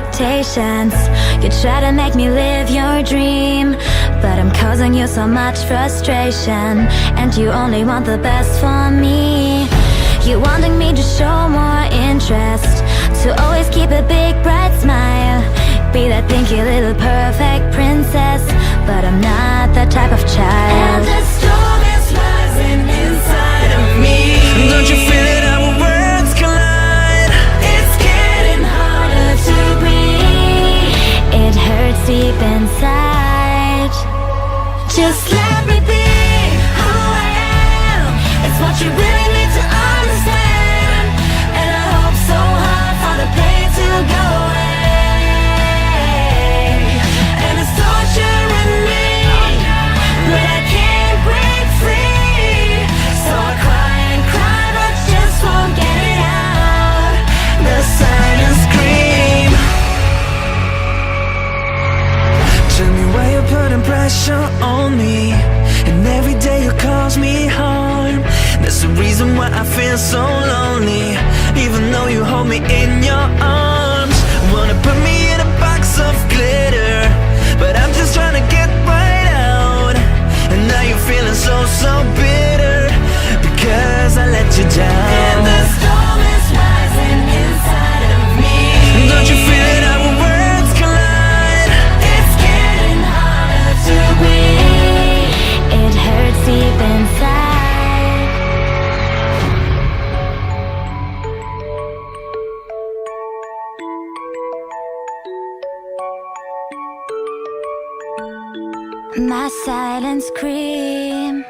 expectations. You try to make me live your dream, but I'm causing you so much frustration, and you only want the best for me. You wanting me to show more interest, to always keep a big bright smile, be that pinky little perfect princess, but I'm not that type of child. And the storm is rising inside of me. Don't you feel it? Our worlds collide. It's getting harder to breathe. It hurts deep inside. Just let me be who I am. It's what you really need to understand. And I hope so hard for the pain to go away. And it's torturing me, but I can't break free. So I cry and cry, but just won't get it out. The silent scream. Tell me why you're putting pressure on me, and every day you cause me harm. That's the reason why I feel so lonely, even though you hold me in your arms. Wanna put me in a box of glitter, but I'm just trying to get right out. And now you're feeling so bitter, because I let you down. And the storm is rising inside of me. Don't you feel it? Our worlds collide. It's getting harder to breathe. It hurts deep inside. My silent scream.